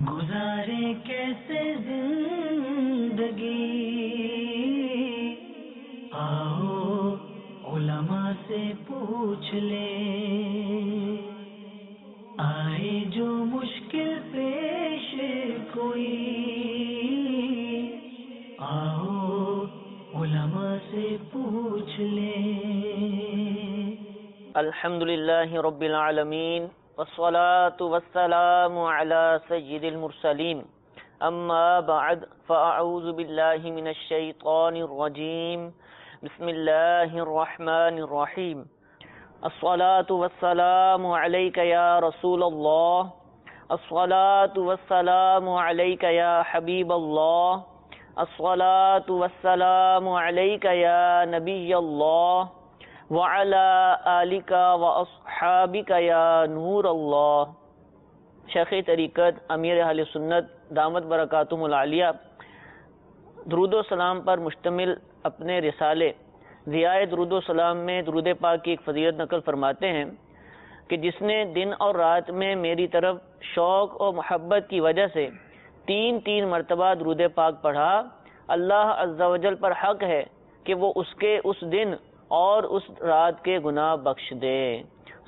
گزارے کیسے زندگی، آؤ علماء سے پوچھ لیں، آئے جو مشکل پیش کوئی، آؤ علماء سے پوچھ لیں۔ الحمدللہ رب العالمین والصلاة والسلام على سید المرسلین، اما بعد فاعوذ باللہ من الشیطان الرجیم، بسم اللہ الرحمن الرحیم۔ الصلاة والسلام علیک یا رسول اللہ، الصلاة والسلام علیک یا حبیب اللہ، الصلاة والسلام علیک یا نبی اللہ، وَعَلَىٰ آلِكَ وَأَصْحَابِكَ يَا نور اللہ۔ شیخ طریقت امیر اہل سنت دامت برکاتہم العالیہ درود و سلام پر مشتمل اپنے رسالے ضیاء درود و سلام میں درود پاک کی ایک فضیلت نقل فرماتے ہیں کہ جس نے دن اور رات میں میری طرف شوق اور محبت کی وجہ سے تین مرتبہ درود پاک پڑھا، اللہ عز و جل پر حق ہے کہ وہ اس کے اس دن اور اس رات کے گناہ بخش دے۔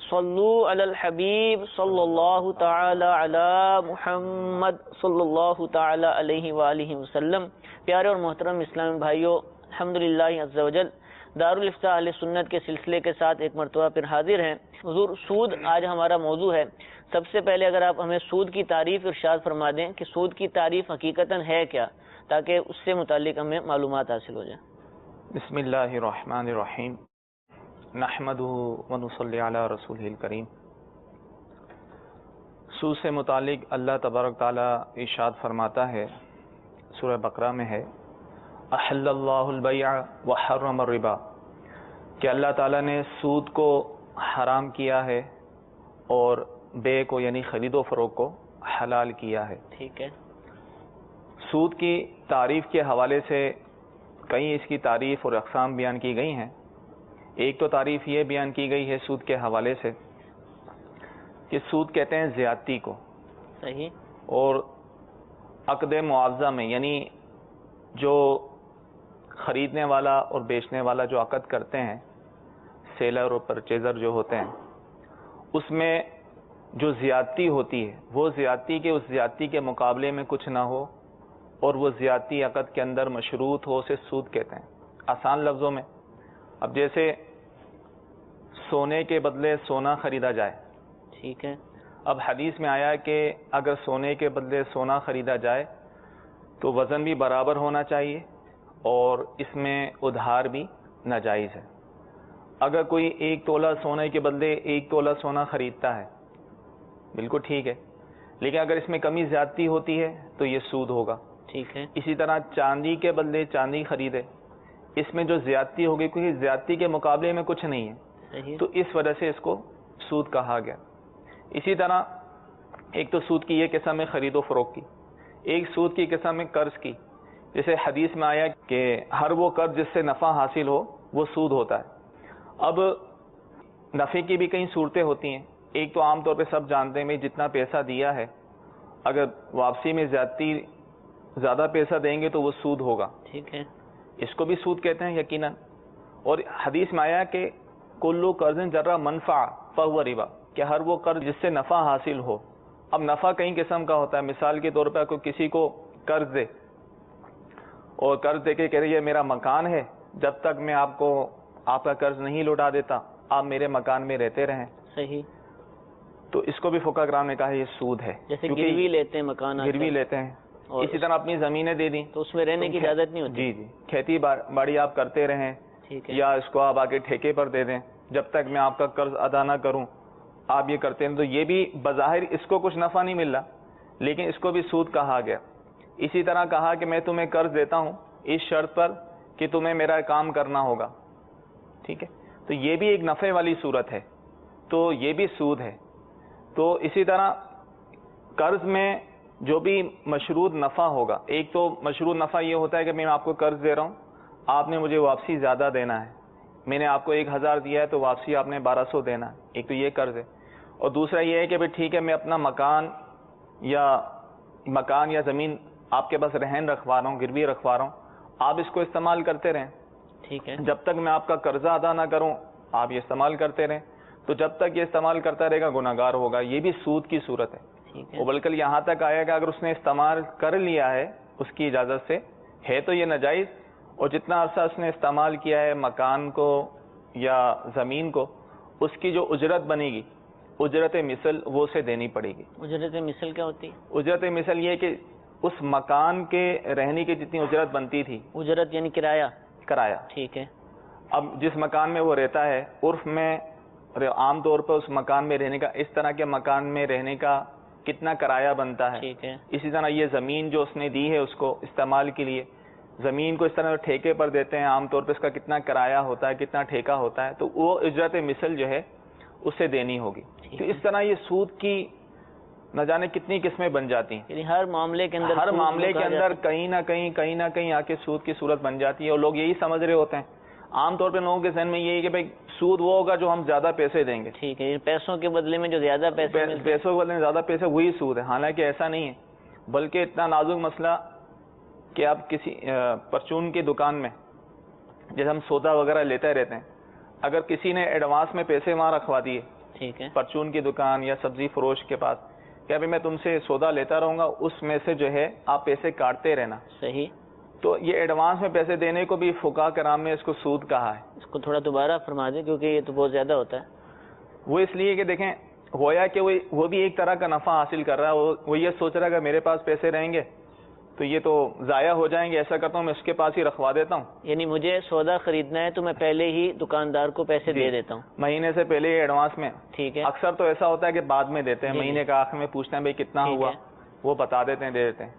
صلو علی الحبیب صلی اللہ تعالی علی محمد صلی اللہ تعالی علیہ وآلہ وسلم۔ پیارے اور محترم اسلامی بھائیوں، الحمدللہ عز و جل دارالافتاء اہل سنت کے سلسلے کے ساتھ ایک مرتبہ پھر حاضر ہیں۔ حضور سود آج ہمارا موضوع ہے۔ سب سے پہلے اگر آپ ہمیں سود کی تعریف ارشاد فرما دیں کہ سود کی تعریف حقیقتاً ہے کیا، تاکہ اس سے متعلق ہمیں معلومات حاصل ہو جائیں۔ بسم اللہ الرحمن الرحیم، نحمدہ ونصلی علی رسولہ الکریم۔ سود سے متعلق اللہ تبارک تعالیٰ ارشاد فرماتا ہے، سورہ بقرہ میں ہے، احل اللہ البیع وحرم الربا، کہ اللہ تعالیٰ نے سود کو حرام کیا ہے اور بے کو یعنی خرید و فروخت کو حلال کیا ہے۔ ٹھیک ہے۔ سود کی تعریف کے حوالے سے کئی اس کی تعریف اور اقسام بیان کی گئی ہیں۔ ایک تو تعریف یہ بیان کی گئی ہے سود کے حوالے سے کہ سود کہتے ہیں زیادتی کو، صحیح، اور عقد معاوضہ میں یعنی جو خریدنے والا اور بیچنے والا جو عقد کرتے ہیں، سیلر اور پرچیزر جو ہوتے ہیں، اس میں جو زیادتی ہوتی ہے وہ زیادتی کے اس زیادتی کے مقابلے میں کچھ نہ ہو اور وہ زیادتی عقد کے اندر مشروط ہو، اسے سود کہتے ہیں۔ آسان لفظوں میں اب جیسے سونے کے بدلے سونا خریدا جائے، ٹھیک ہے، اب حدیث میں آیا کہ اگر سونے کے بدلے سونا خریدا جائے تو وزن بھی برابر ہونا چاہیے اور اس میں ادھار بھی ناجائز ہے۔ اگر کوئی 1 تولہ سونے کے بدلے 1 تولہ سونا خریدتا ہے، بالکل ٹھیک ہے، لیکن اگر اس میں کمی زیادتی ہوتی ہے تو یہ سود ہوگا۔ ٹھیک ہے۔ اسی طرح چاندی کے بدلے چاندی خریدے، اس میں جو زیادتی ہوگی کیونکہ زیادتی کے مقابلے میں کچھ نہیں ہے، صحیح، تو اس وجہ سے اس کو سود کہا گیا۔ اسی طرح ایک تو سود کی یہ قسم ہے خرید و فروخت کی، ایک سود کی قسم ہے قرض کی، جیسے حدیث میں آیا کہ ہر وہ قرض جس سے نفع حاصل ہو وہ سود ہوتا ہے۔ اب نفع کی بھی کئی صورتیں ہوتی ہیں۔ ایک تو عام طور پہ سب جانتے ہیں میں جتنا پیسہ دیا ہے اگر واپسی میں زیادہ پیسہ دیں گے تو وہ سود ہوگا، ٹھیک ہے، اس کو بھی سود کہتے ہیں یقیناً۔ اور حدیث میں آیا کہ کلو قرض جرا منفع فہو ربا، کہ ہر وہ قرض جس سے نفع حاصل ہو۔ اب نفع کئی قسم کا ہوتا ہے، مثال کے طور پر کوئی کسی کو قرض دے اور قرض دے کے کہہ رہی ہے میرا مکان ہے، جب تک میں آپ کا قرض نہیں لوٹا دیتا آپ میرے مکان میں رہتے رہیں، صحیح، تو اس کو بھی فقہ کرام نے کہا یہ سود ہے، جیسے گروی لیتے ہیں مکان، گروی لیتے ہیں، اور اسی طرح اپنی زمینیں دے دیں تو اس میں رہنے کی اجازت نہیں ہوتی۔ جی کھیتی باڑی آپ کرتے رہیں ٹھیک ہے، یا اس کو آپ آگے ٹھیکے پر دے دیں جب تک میں آپ کا قرض ادا نہ کروں، آپ یہ کرتے ہیں، تو یہ بھی بظاہر اس کو کچھ نفع نہیں مل رہا لیکن اس کو بھی سود کہا گیا۔ اسی طرح کہا کہ میں تمہیں قرض دیتا ہوں اس شرط پر کہ تمہیں میرا کام کرنا ہوگا، ٹھیک ہے، تو یہ بھی ایک نفع والی صورت ہے، تو یہ بھی سود ہے۔ تو اسی طرح قرض میں جو بھی مشروط نفع ہوگا، ایک تو مشروط نفع یہ ہوتا ہے کہ میں آپ کو قرض دے رہا ہوں، آپ نے مجھے واپسی زیادہ دینا ہے، میں نے آپ کو 1000 دیا ہے تو واپسی آپ نے 1200 دینا ہے، ایک تو یہ قرض ہے۔ اور دوسرا یہ ہے کہ ٹھیک ہے میں اپنا مکان یا مکان یا زمین آپ کے پاس رہن رکھوا رہا ہوں، گروی رکھوا رہا ہوں، آپ اس کو استعمال کرتے رہیں، ٹھیک ہے، جب تک میں آپ کا قرضہ ادا نہ کروں آپ یہ استعمال کرتے رہیں، تو جب تک یہ استعمال کرتا رہے گا گناہ گار ہوگا. یہ بھی سود کی صورت ہے. ٹھیک وہ ہے، بلکہ یہاں تک آیا کہ اگر اس نے استعمال کر لیا ہے اس کی اجازت سے ہے تو یہ ناجائز، اور جتنا عرصہ اس نے استعمال کیا ہے مکان کو یا زمین کو، اس کی جو اجرت بنے گی، اجرت مثل، وہ اسے دینی پڑے گی. اجرت مثل کیا ہوتی ہے؟ اجرت مثل یہ کہ اس مکان کے رہنے کی جتنی اجرت بنتی تھی، اجرت یعنی کرایہ. کرایہ. ٹھیک ہے، اب جس مکان میں وہ رہتا ہے، عرف میں عام طور پر اس مکان میں رہنے کا، اس طرح کے مکان میں رہنے کا کتنا کرایہ بنتا ہے. ٹھیک ہے، اسی طرح یہ زمین جو اس نے دی ہے اس کو استعمال کے لیے، زمین کو اس طرح ٹھیکے پر دیتے ہیں، عام طور پہ اس کا کتنا کرایہ ہوتا ہے، کتنا ٹھیکہ ہوتا ہے، تو وہ اجرت مثل جو ہے اسے دینی ہوگی. تو اس طرح یہ سود کی نہ جانے کتنی قسمیں بن جاتی ہیں. یعنی ہر معاملے کے اندر، ہر سود معاملے کو کے کہا اندر جاتا کہیں نہ کہیں آ کے سود کی صورت بن جاتی ہے، اور لوگ یہی سمجھ رہے ہوتے ہیں. عام طور پہ لوگوں کے ذہن میں یہی کہ بھائی سود وہ ہوگا جو ہم زیادہ پیسے دیں گے. ٹھیک ہے، پیسوں کے بدلے میں جو زیادہ پیسے ملتے ہیں. پیسوں کے بدلے میں زیادہ پیسے، وہی سود ہے. حالانکہ ایسا نہیں ہے، بلکہ اتنا نازک مسئلہ کہ آپ کسی پرچون کی دکان میں جیسے ہم سودا وغیرہ لیتے رہتے ہیں، اگر کسی نے ایڈوانس میں پیسے وہاں رکھوا دیے، ٹھیک ہے، پرچون کی دکان یا سبزی فروش کے پاس، کہ ابھی میں تم سے سودا لیتا رہوں گا، اس میں سے جو ہے آپ پیسے کاٹتے رہنا، صحیح. تو یہ ایڈوانس میں پیسے دینے کو بھی فقہاء کرام نے اس کو سود کہا ہے. اس کو تھوڑا دوبارہ فرما دیں کیونکہ یہ تو بہت زیادہ ہوتا ہے. وہ اس لیے کہ دیکھیں گویا کہ وہ بھی ایک طرح کا نفع حاصل کر رہا ہے. وہ یہ سوچ رہا ہے کہ میرے پاس پیسے رہیں گے تو یہ تو ضائع ہو جائیں گے، ایسا کرتا ہوں میں اس کے پاس ہی رکھوا دیتا ہوں. یعنی مجھے سودا خریدنا ہے تو میں پہلے ہی دکاندار کو پیسے دے دیتا ہوں مہینے سے پہلے ہی ایڈوانس میں. ٹھیک ہے، اکثر تو ایسا ہوتا ہے کہ بعد میں دیتے ہیں، مہینے کا آخر میں پوچھتے ہیں بھائی کتنا ٹھیک ہوا، ہے. وہ بتا دیتے ہیں، دے دیتے ہیں.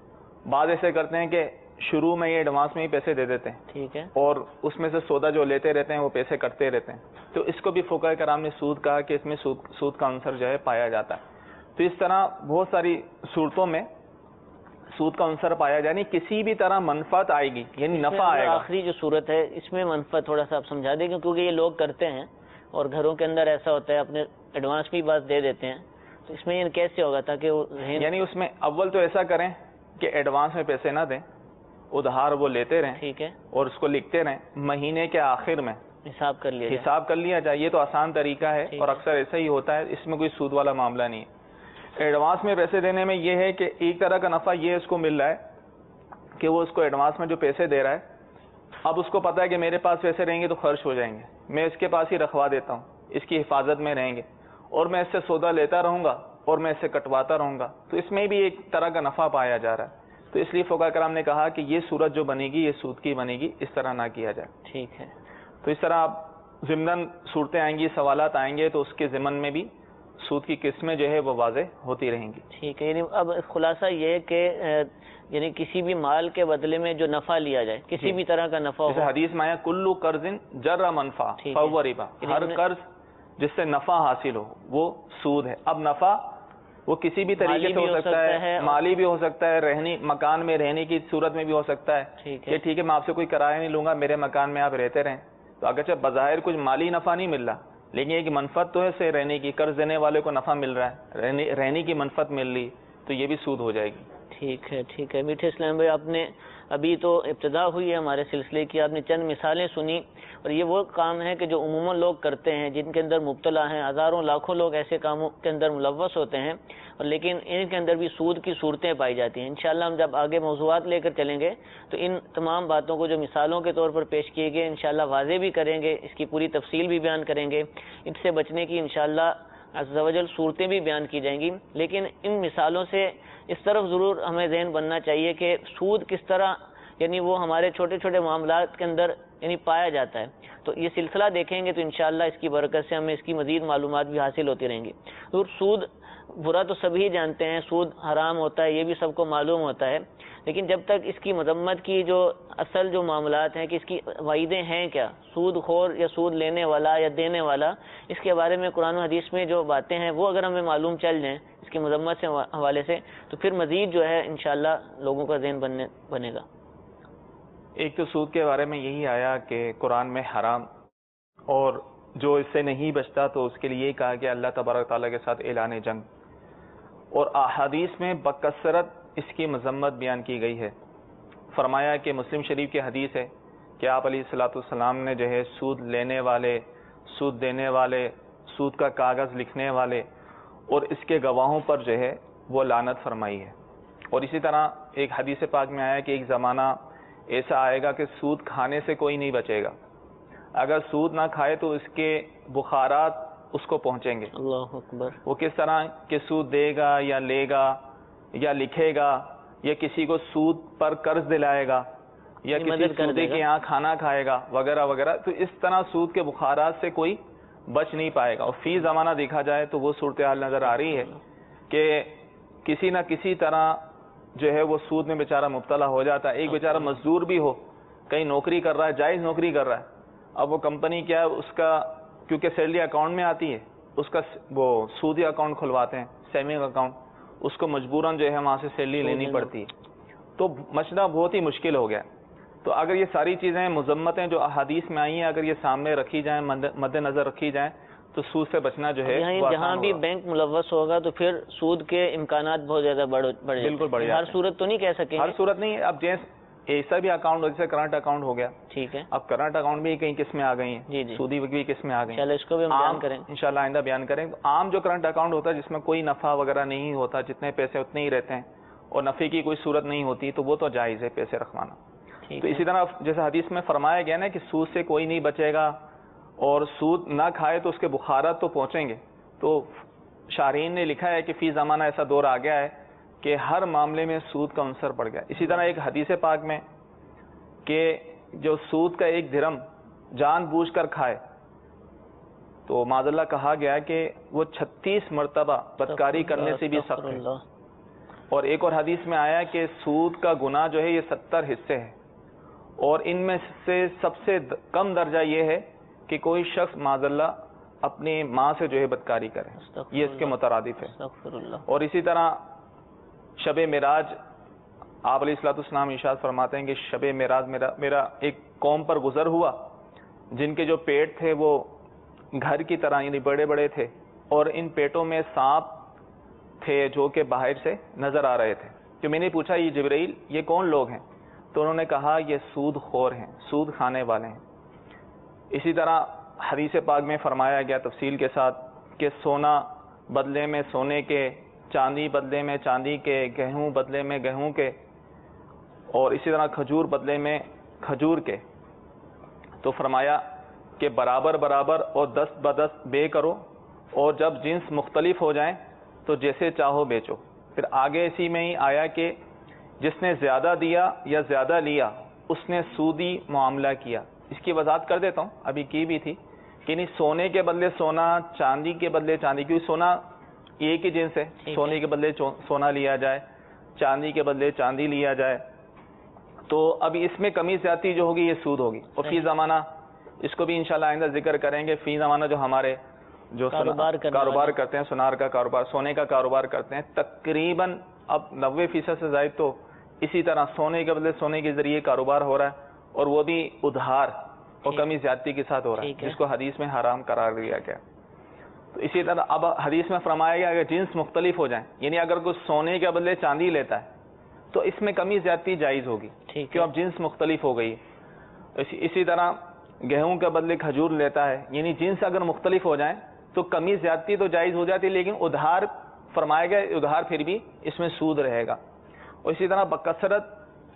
بعض ایسے کرتے ہیں کہ شروع میں یہ ایڈوانس میں ہی پیسے دے دیتے ہیں، ٹھیک ہے، اور اس میں سے سودا جو لیتے رہتے ہیں وہ پیسے کٹتے رہتے ہیں. تو اس کو بھی فقہاء کرام نے سود کہا کہ اس میں سود کا عنصر جو ہے پایا جاتا ہے. تو اس طرح بہت ساری صورتوں میں سود کا عنصر پایا جائے، یعنی کسی بھی طرح منفعت آئے گی، یعنی نفع آئے گا. آخری جو صورت ہے اس میں منفعت تھوڑا سا آپ سمجھا دیں کیونکہ یہ لوگ کرتے ہیں اور گھروں کے اندر ایسا ہوتا ہے، اپنے ایڈوانس بھی بات دے دیتے ہیں. تو اس میں یہ کیسے ہوگا تاکہ وہ یعنی اس میں اول تو ایسا کریں کہ ایڈوانس میں پیسے نہ دیں، ادھار وہ لیتے رہیں، ٹھیک ہے، اور اس کو لکھتے رہیں، مہینے کے آخر میں حساب کر لیا جائے. حساب کر لیا جائے. یہ تو آسان طریقہ ہے اور اکثر ایسا ہی ہوتا ہے، اس میں کوئی سود والا معاملہ نہیں ہے. ایڈوانس میں پیسے دینے میں یہ ہے کہ ایک طرح کا نفع یہ اس کو مل رہا ہے کہ وہ اس کو ایڈوانس میں جو پیسے دے رہا ہے، اب اس کو پتا ہے کہ میرے پاس پیسے رہیں گے تو خرچ ہو جائیں گے، میں اس کے پاس ہی رکھوا دیتا ہوں، اس کی حفاظت میں رہیں گے، اور میں اس سے سودا لیتا رہوں گا اور میں اس سے کٹواتا رہوں گا. تو اس میں بھی ایک طرح کا نفع پایا جا رہا ہے. تو اس لیے فقہاء کرام نے کہا کہ یہ صورت جو بنے گی یہ سود کی بنے گی، اس طرح نہ کیا جائے. ٹھیک ہے، تو اس طرح آپ ضمناً صورتیں آئیں گی، سوالات آئیں گے، تو اس کے ضمن میں بھی سود کی قسمیں جو ہے وہ واضح ہوتی رہیں گی. ٹھیک ہے. یعنی اب خلاصہ یہ کہ یعنی کسی بھی مال کے بدلے میں جو نفع لیا جائے، کسی بھی طرح کا نفع جیسے ہو. حدیث میں آیا کلو قرض جر منفع فہو ربا، ہر قرض جس سے نفع حاصل ہو وہ سود ہے. اب نفع وہ کسی بھی طریقے سے ہو سکتا ہے، مالی بھی ہو سکتا ہے، رہنی مکان میں رہنے کی صورت میں بھی ہو سکتا ہے کہ ٹھیک ہے میں آپ سے کوئی کرایہ نہیں لوں گا، میرے مکان میں آپ رہتے رہیں. تو اگرچہ بظاہر کچھ مالی نفع نہیں مل رہا، لیکن یہ کہ منفعت تو ہے سے رہنے کی، قرض دینے والے کو نفع مل رہا ہے، رہنے کی منفعت مل رہی، تو یہ بھی سود ہو جائے گی. ٹھیک ہے، ٹھیک ہے. میٹھے اسلام بھائی، آپ نے ابھی تو ابتدا ہوئی ہے ہمارے سلسلے کی، آپ نے چند مثالیں سنی، اور یہ وہ کام ہے کہ جو عموماً لوگ کرتے ہیں، جن کے اندر مبتلا ہیں، ہزاروں لاکھوں لوگ ایسے کاموں کے اندر ملوث ہوتے ہیں، اور لیکن ان کے اندر بھی سود کی صورتیں پائی جاتی ہیں. انشاءاللہ ہم جب آگے موضوعات لے کر چلیں گے تو ان تمام باتوں کو جو مثالوں کے طور پر پیش کیے گئے انشاءاللہ واضح بھی کریں گے، اس کی پوری تفصیل بھی بیان کریں گے، ان سے بچنے کی انشاءاللہ عز و جل صورتیں بھی بیان کی جائیں گی. لیکن ان مثالوں سے اس طرف ضرور ہمیں ذہن بننا چاہیے کہ سود کس طرح یعنی وہ ہمارے چھوٹے چھوٹے معاملات کے اندر یعنی پایا جاتا ہے. تو یہ سلسلہ دیکھیں گے تو انشاءاللہ اس کی برکت سے ہمیں اس کی مزید معلومات بھی حاصل ہوتی رہیں گی. تو سود برا تو سبھی جانتے ہیں، سود حرام ہوتا ہے، یہ بھی سب کو معلوم ہوتا ہے، لیکن جب تک اس کی مذمت کی جو اصل جو معاملات ہیں کہ اس کی وعیدیں ہیں کیا، سود خور یا سود لینے والا یا دینے والا، اس کے بارے میں قرآن و حدیث میں جو باتیں ہیں وہ اگر ہمیں معلوم چل جائیں اس کی مذمت سے حوالے سے، تو پھر مزید جو ہے انشاءاللہ لوگوں کا ذہن بنے گا. ایک تو سود کے بارے میں یہی آیا کہ قرآن میں حرام، اور جو اس سے نہیں بچتا تو اس کے لیے یہ کہا کہ اللہ تبارک تعالیٰ کے ساتھ اعلان جنگ. اور احادیث میں بکثرت اس کی مذمت بیان کی گئی ہے. فرمایا کہ مسلم شریف کی حدیث ہے کہ آپ علیہ الصلوۃ والسلام نے جو ہے سود لینے والے، سود دینے والے، سود کا کاغذ لکھنے والے اور اس کے گواہوں پر جو ہے وہ لعنت فرمائی ہے. اور اسی طرح ایک حدیث پاک میں آیا کہ ایک زمانہ ایسا آئے گا کہ سود کھانے سے کوئی نہیں بچے گا. اگر سود نہ کھائے تو اس کے بخارات اس کو پہنچیں گے. اللہ اکبر. وہ کس طرح کہ سود دے گا یا لے گا یا لکھے گا یا کسی کو سود پر قرض دلائے گا یا کسی سودی کے یہاں کھانا کھائے گا وغیرہ وغیرہ. تو اس طرح سود کے بخارات سے کوئی بچ نہیں پائے گا. اور فی زمانہ دیکھا جائے تو وہ صورتحال نظر آ رہی ہے کہ کسی نہ کسی طرح جو ہے وہ سود میں بیچارہ مبتلا ہو جاتا ہے. ایک بیچارہ مزدور بھی ہو، کہیں نوکری کر رہا ہے، جائز نوکری کر رہا ہے، اب وہ کمپنی کیا ہے اس کا کیونکہ سیلری اکاؤنٹ میں آتی ہے اس کا وہ سودی اکاؤنٹ کھلواتے ہیں، سیونگ اکاؤنٹ، اس کو مجبوراً جو ہے وہاں سے سیلری لینی پڑتی ہے. تو بچنا بہت ہی مشکل ہو گیا. تو اگر یہ ساری چیزیں مذمتیں جو احادیث میں آئی ہیں اگر یہ سامنے رکھی جائیں، مد نظر رکھی جائیں تو سود سے بچنا جو ہے جہاں بھی بینک ملوث ہوگا تو پھر سود کے امکانات بہت زیادہ بڑھ جائیں. بالکل بڑھ جاتے ہیں. ہر صورت تو نہیں کہہ سکیں، ہر صورت نہیں. اب ایسا بھی اکاؤنٹ جیسے کرنٹ اکاؤنٹ ہو گیا، ٹھیک ہے. اب کرنٹ اکاؤنٹ بھی کئی قسمیں آ گئی ہیں، جی جی، سودی بھی قسمیں آ گئی ہیں. چلو اس کو بھی ہم بیان کریں انشاءاللہ آئندہ بیان کریں. عام جو کرنٹ اکاؤنٹ ہوتا ہے جس میں کوئی نفع وغیرہ نہیں ہوتا، جتنے پیسے اتنے ہی رہتے ہیں اور نفع کی کوئی صورت نہیں ہوتی، تو وہ تو جائز ہے پیسے رکھوانا. تو اسی طرح جیسے حدیث میں فرمایا گیا نا کہ سود سے کوئی نہیں بچے گا اور سود نہ کھائے تو اس کے بخارات تو پہنچیں گے. تو شارحین نے لکھا ہے کہ فی زمانہ ایسا دور آ گیا ہے کہ ہر معاملے میں سود کا عنصر پڑ گیا. اسی طرح ایک حدیث پاک میں کہ جو سود کا ایک درہم جان بوجھ کر کھائے تو معاذ اللہ کہا گیا کہ وہ 36 مرتبہ بدکاری کرنے سے بھی سخت ہے. اور ایک اور حدیث میں آیا کہ سود کا گناہ جو ہے یہ 70 حصے ہے اور ان میں سے سب سے کم درجہ یہ ہے کہ کوئی شخص معاذ اللہ اپنی ماں سے جو ہے بدکاری کرے، یہ اس کے مترادف ہے. اور اسی طرح شب معراج آپ علیہ الصلوۃ والسلام ارشاد فرماتے ہیں کہ شب معراج میرا ایک قوم پر گزر ہوا جن کے جو پیٹ تھے وہ گھر کی طرح یعنی بڑے بڑے تھے اور ان پیٹوں میں سانپ تھے جو کہ باہر سے نظر آ رہے تھے. تو میں نے پوچھا یہ جبرائیل یہ کون لوگ ہیں؟ تو انہوں نے کہا یہ سود خور ہیں، سود کھانے والے ہیں. اسی طرح حدیث پاک میں فرمایا گیا تفصیل کے ساتھ کہ سونا بدلے میں سونے کے، چاندی بدلے میں چاندی کے، گیہوں بدلے میں گیہوں کے، اور اسی طرح کھجور بدلے میں کھجور کے. تو فرمایا کہ برابر برابر اور دست بدست بے کرو اور جب جنس مختلف ہو جائیں تو جیسے چاہو بیچو. پھر آگے اسی میں ہی آیا کہ جس نے زیادہ دیا یا زیادہ لیا اس نے سودی معاملہ کیا. اس کی وضاحت کر دیتا ہوں، ابھی کی بھی تھی کہ نہیں سونے کے بدلے سونا، چاندی کے بدلے چاندی، کیونکہ سونا ایک ہی جنس ہے، سونے کے بدلے سونا لیا جائے، چاندی کے بدلے چاندی لیا جائے. تو ابھی اس میں کمی زیادتی جو ہوگی یہ سود ہوگی. اور فی زمانہ اس کو بھی انشاءاللہ آئندہ ذکر کریں گے. فی زمانہ جو ہمارے جو کاروبار کرتے ہیں، سونار کا کاروبار، سونے کا کاروبار کرتے ہیں، تقریباً اب 90% سے زائد تو اسی طرح سونے کے بدلے سونے کے ذریعے کاروبار ہو رہا ہے اور وہ بھی ادھار اور کمی زیادتی کے ساتھ ہو رہا ہے جس کو حدیث میں حرام قرار دیا گیا. تو اسی طرح اب حدیث میں فرمایا گیا اگر جنس مختلف ہو جائیں، یعنی اگر کوئی سونے کے بدلے چاندی لیتا ہے تو اس میں کمی زیادتی جائز ہوگی کیوں اب جنس مختلف ہو گئی. اسی طرح گیہوں کے بدلے کھجور لیتا ہے، یعنی جنس اگر مختلف ہو جائیں تو کمی زیادتی تو جائز ہو جاتی، لیکن ادھار فرمایا گیا ادھار پھر بھی اس میں سود رہے گا. اور اسی طرح بکثرت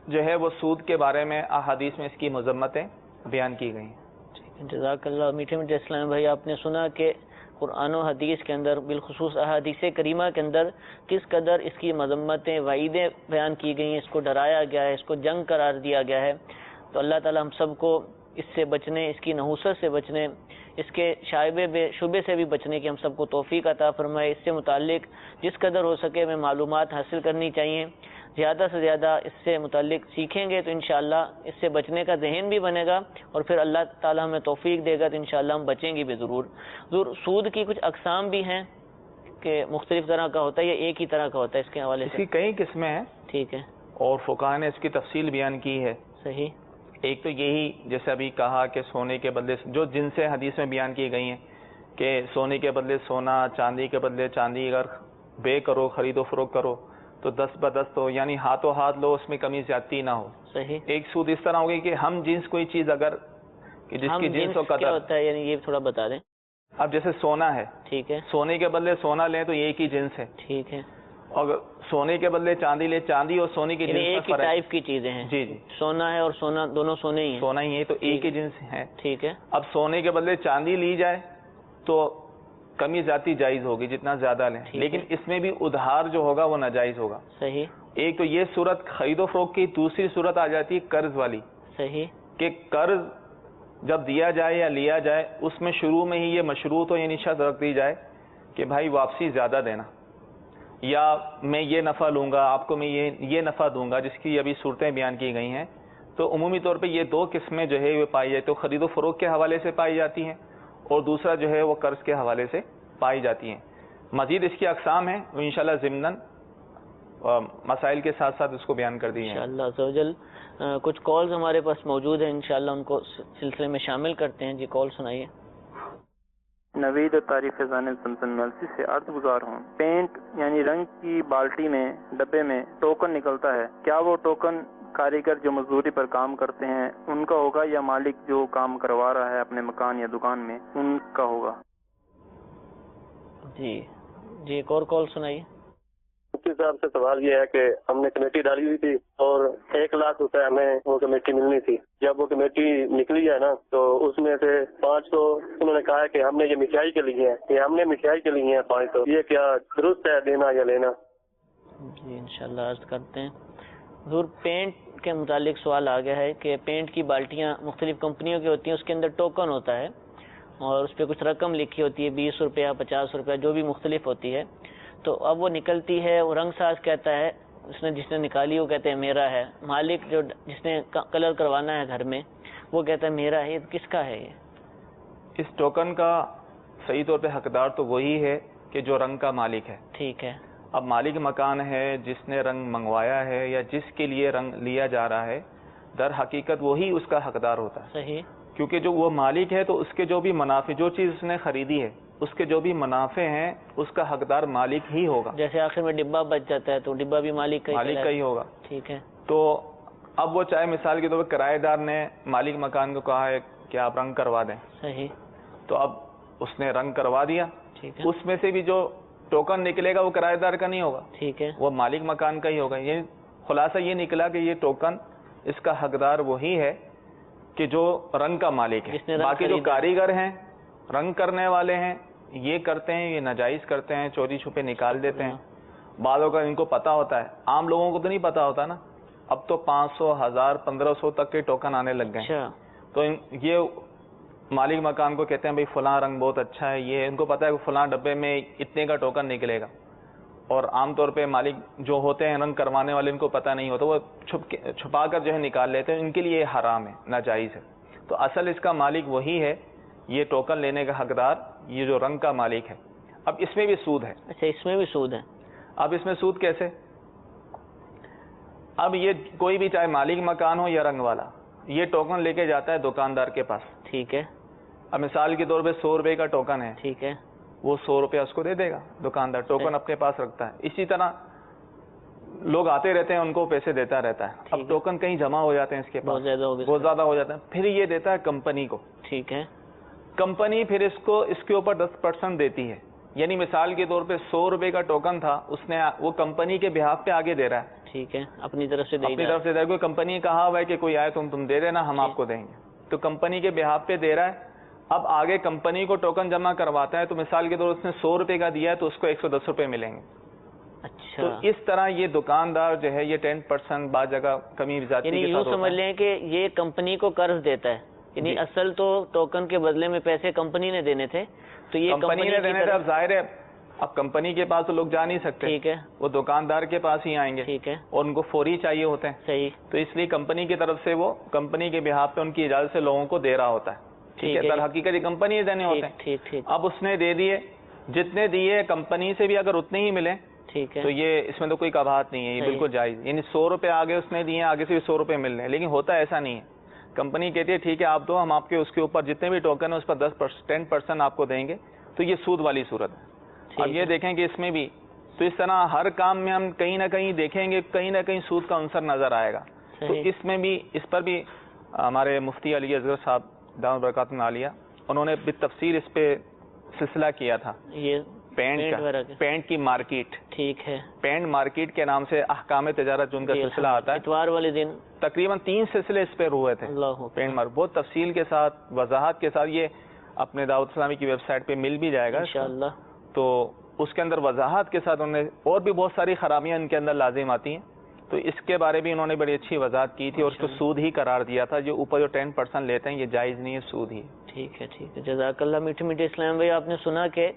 جو ہے وہ سود کے بارے میں احادیث میں اس کی مذمتیں بیان کی گئی ہیں. جزاک اللہ. میٹھے میٹھے اسلام بھائی، آپ نے سنا کہ قرآن و حدیث کے اندر بالخصوص احادیث کریمہ کے اندر کس قدر اس کی مذمتیں، وعیدیں بیان کی گئی ہیں، اس کو ڈرایا گیا ہے، اس کو جنگ قرار دیا گیا ہے. تو اللہ تعالی ہم سب کو اس سے بچنے، اس کی نحوست سے بچنے، اس کے شبے سے بھی بچنے کی ہم سب کو توفیق عطا فرمائے. اس سے متعلق جس قدر ہو سکے ہمیں معلومات حاصل کرنی چاہیے. زیادہ سے زیادہ اس سے متعلق سیکھیں گے تو انشاءاللہ اس سے بچنے کا ذہن بھی بنے گا اور پھر اللہ تعالی ہمیں توفیق دے گا تو انشاءاللہ ہم بچیں گے بھی ضرور. سود کی کچھ اقسام بھی ہیں کہ مختلف طرح کا ہوتا ہے یا ایک ہی طرح کا ہوتا ہے؟ اس کے حوالے سے اس کی کئی قسمیں ہیں، ٹھیک ہے، اور فقہاء نے اس کی تفصیل بیان کی ہے. صحیح. ایک تو یہی جیسے ابھی کہا کہ سونے کے بدلے جو جن سے حدیث میں بیان کی گئی ہیں کہ سونے کے بدلے سونا، چاندی کے بدلے چاندی اگر بے کرو، خرید و فروخت کرو تو 10/10 ہو، یعنی ہاتھوں ہاتھ لو، اس میں کمی زیادتی نہ ہو. صحیح. ایک سود اس طرح ہوگی کہ ہم جنس کوئی چیز اگر کہ جس کی جنس و کیا قدر، ہوتا ہے، یعنی یہ تھوڑا بتا دیں. اب جیسے سونا ہے، ٹھیک ہے. سونے کے بدلے سونا لیں تو یہ ایک ہی جنس ہے. ٹھیک ہے. اور سونے کے بدلے چاندی لیں، چاندی اور سونے کی یعنی جنس میں ایک ہی فرق ہے. ٹائپ کی چیزیں ہیں. جی جی، سونا ہے اور سونا دونوں سونے ہی ہیں. سونا ہی ہے تو ایک ہی جنس ہے. ٹھیک ہے. اب سونے کے بدلے چاندی لی جائے تو کمی زیادتی جائز ہوگی جتنا زیادہ لیں، لیکن اس میں بھی ادھار جو ہوگا وہ ناجائز ہوگا. صحیح. ایک تو یہ صورت خرید و فروخت کی، دوسری صورت آ جاتی ہے قرض والی. صحیح. کہ قرض جب دیا جائے یا لیا جائے اس میں شروع میں ہی یہ مشروط ہو، یعنی شرط رکھ دی جائے کہ بھائی واپسی زیادہ دینا، یا میں یہ نفع لوں گا، آپ کو میں یہ نفع دوں گا، جس کی ابھی صورتیں بیان کی گئی ہیں. تو عمومی طور پہ یہ 2 قسمیں جو ہے وہ پائی جاتی، تو خرید و فروخت کے حوالے سے پائی جاتی ہیں، اور دوسرا جو ہے وہ قرض کے حوالے سے پائی جاتی ہیں. مزید اس کی اقسام ہیں، وہ انشاءاللہ ضمناً مسائل کے ساتھ ساتھ اس کو بیان کر دی ہیں. انشاءاللہ عز و جل. کچھ کالز ہمارے پاس موجود ہیں، انشاءاللہ ان کو سلسلے میں شامل کرتے ہیں. جی کال سنائیے. نوید طاری فیضان سمسن ملسی سے عرض گزار ہوں. پینٹ یعنی رنگ کی بالٹی میں ڈبے میں ٹوکن نکلتا ہے، کیا وہ ٹوکن کاریگر جو مزدوری پر کام کرتے ہیں ان کا ہوگا، یا مالک جو کام کروا رہا ہے اپنے مکان یا دکان میں ان کا ہوگا؟ جی ایک اور کال سنائیے. مفتی صاحب سے سوال یہ ہے کہ ہم نے کمیٹی ڈالی ہوئی تھی اور 1 لاکھ روپے ہمیں وہ کمیٹی ملنی تھی. جب وہ کمیٹی نکلی ہے نا تو اس میں سے 500 انہوں نے کہا ہے کہ ہم نے یہ مٹھائی کے لیے ہیں، کہ ہم نے مٹھائی کے لیے ہیں 500، یہ کیا درست ہے دینا یا لینا؟ جی انشاءاللہ عرض کرتے ہیں. حضور پینٹ کے متعلق سوال آ گیا ہے کہ پینٹ کی بالٹیاں مختلف کمپنیوں کی ہوتی ہیں، اس کے اندر ٹوکن ہوتا ہے اور اس پہ کچھ رقم لکھی ہوتی ہے، 20 روپیہ 50 روپیہ جو بھی مختلف ہوتی ہے. تو اب وہ نکلتی ہے، وہ رنگ ساز کہتا ہے، جس نے نکالی وہ کہتے ہیں میرا ہے، مالک جو جس نے کلر کروانا ہے گھر میں وہ کہتا ہے میرا ہے. یہ کس کا ہے؟ یہ اس ٹوکن کا صحیح طور پہ حقدار تو وہی ہے کہ جو رنگ کا مالک ہے. ٹھیک ہے. اب مالک مکان ہے جس نے رنگ منگوایا ہے یا جس کے لیے رنگ لیا جا رہا ہے، در حقیقت وہی اس کا حقدار ہوتا ہے. صحیح. کیونکہ جو وہ مالک ہے تو اس کے جو بھی منافع، جو چیز اس نے خریدی ہے اس کے جو بھی منافع ہیں اس کا حقدار مالک ہی ہوگا. جیسے آخر میں ڈبہ بچ جاتا ہے تو ڈبہ بھی مالک کا ہی ہوگا. ٹھیک ہے. تو اب وہ چاہے مثال کے طور پر کرایہ دار نے مالک مکان کو کہا ہے کہ آپ رنگ کروا دیں. صحیح. تو اب اس نے رنگ کروا دیا. ٹھیک ہے. اس میں سے بھی جو ٹوکن نکلے گا وہ کرایہ دار کا نہیں ہوگا. ٹھیک ہے. وہ مالک مکان کا ہی ہوگا. یعنی خلاصہ یہ نکلا کہ یہ ٹوکن اس کا حقدار وہی ہے کہ جو رنگ کا مالک ہے. باقی جو کاریگر ہیں، رنگ کرنے والے ہیں، یہ کرتے ہیں، یہ ناجائز کرتے ہیں، چوری چھپے نکال دیتے ہیں. بعضوں کا ان کو پتا ہوتا ہے، عام لوگوں کو تو نہیں پتا ہوتا نا. اب تو 500 1000 1500 تک کے ٹوکن آنے لگ گئے. تو یہ مالک مکان کو کہتے ہیں بھائی فلاں رنگ بہت اچھا ہے، یہ ان کو پتا ہے کہ فلاں ڈبے میں اتنے کا ٹوکن نکلے گا. اور عام طور پہ مالک جو ہوتے ہیں رنگ کروانے والے ان کو پتہ نہیں ہوتا، وہ چھپا کر جو ہے نکال لیتے ہیں. ان کے لیے یہ حرام ہے، ناجائز ہے. تو اصل اس کا مالک وہی ہے، یہ ٹوکن لینے کا حقدار یہ جو رنگ کا مالک ہے. اب اس میں بھی سود ہے. اچھا اس میں بھی سود ہے. اب اس میں سود کیسے؟ اب یہ کوئی بھی چاہے مالک مکان ہو یا رنگ والا، یہ ٹوکن لے کے جاتا ہے دکاندار کے پاس. ٹھیک ہے. اب مثال کے طور پہ 100 روپے کا ٹوکن ہے. ٹھیک ہے. وہ 100 روپے اس کو دے دے گا دکاندار، ٹوکن اپنے پاس رکھتا ہے. اسی طرح لوگ آتے رہتے ہیں، ان کو پیسے دیتا رہتا ہے. اب ٹوکن کہیں جمع ہو جاتے ہیں اس کے پاس، بہت زیادہ ہو جاتا ہے. پھر یہ دیتا ہے کمپنی کو. ٹھیک ہے. کمپنی پھر اس کو اس کے اوپر 10% دیتی ہے. یعنی مثال کے طور پہ 100 روپے کا ٹوکن تھا، اس نے وہ کمپنی کے بہاف پہ آگے دے رہا ہے. ٹھیک ہے. اپنی طرف سے اپنی طرف سے دے رہا ہے. کوئی کمپنی کہا ہوا ہے کہ کوئی آئے تم دے دینا، ہم آپ کو دیں گے. تو کمپنی کے بہاف پہ دے رہا ہے. اب آگے کمپنی کو ٹوکن جمع کرواتا ہے، تو مثال کے طور پر اس نے 100 روپے کا دیا ہے تو اس کو 110 روپے ملیں گے. اچھا. تو اس طرح یہ دکاندار جو ہے یہ 10% بعض جگہ کمی زیادتی کے ساتھ یعنی یوں سمجھ لیں کہ یہ کمپنی کو قرض دیتا ہے. یعنی اصل تو ٹوکن کے بدلے میں پیسے کمپنی نے دینے تھے، تو یہ کمپنی نے دینے تھے. اب ظاہر ہے اب کمپنی کے پاس تو لوگ جا نہیں سکتے. ٹھیک ہے. وہ دکاندار کے پاس ہی آئیں گے. ٹھیک ہے. اور ان کو فوری چاہیے ہوتے ہیں. صحیح. تو اس لیے کمپنی کی طرف سے وہ کمپنی کے بہاف پہ ان کی اجازت سے لوگوں کو دے رہا ہوتا ہے. ٹھیک ہے. در حقیقت کمپنی دینے ہوتے ہیں. ٹھیک ٹھیک. اب اس نے دے دیے، جتنے دیے کمپنی سے بھی اگر اتنے ہی ملیں ٹھیک ہے تو یہ اس میں تو کوئی کباہت نہیں ہے، یہ بالکل جائز. یعنی 100 روپے آگے اس نے دیے، آگے سے بھی 100 روپے مل رہے ہیں. لیکن ہوتا ایسا نہیں ہے. کمپنی کہتی ہے ٹھیک ہے آپ دو، ہم آپ کے اس کے اوپر جتنے بھی ٹوکن ہیں اس پر 10% آپ کو دیں گے. تو یہ سود والی صورت ہے. اب یہ دیکھیں کہ اس میں بھی تو اس طرح ہر کام میں ہم کہیں نہ کہیں دیکھیں گے، کہیں نہ کہیں سود کا عنصر نظر آئے گا. تو اس میں بھی، اس پر بھی ہمارے مفتی علی اصغر صاحب دامت برکاتہ عالیہ انہوں نے بالتفصیل اس پہ سلسلہ کیا تھا. یہ پینٹ کی مارکیٹ، ٹھیک ہے، پینٹ مارکیٹ کے نام سے احکام تجارت جو ان کا سلسلہ آتا ہے، اتوار والے دن تقریباً 3 سلسلے اس پہ ہوئے تھے. پینٹ مارکیٹ بہت تفصیل کے ساتھ، وضاحت کے ساتھ، یہ اپنے دعوت اسلامی کی ویب سائٹ پہ مل بھی جائے گا انشاءاللہ. تو اس کے اندر وضاحت کے ساتھ انہوں نے، اور بھی بہت ساری خرابیاں ان کے اندر لازم آتی ہیں، تو اس کے بارے بھی انہوں نے بڑی اچھی وضاحت کی تھی اور اس کو سود ہی قرار دیا تھا. جو اوپر جو 10% لیتے ہیں یہ جائز نہیں ہے، سود ہی. ٹھیک ہے، ٹھیک ہے، جزاک اللہ. میٹھے میٹھے اسلام بھائی، آپ نے سنا کہ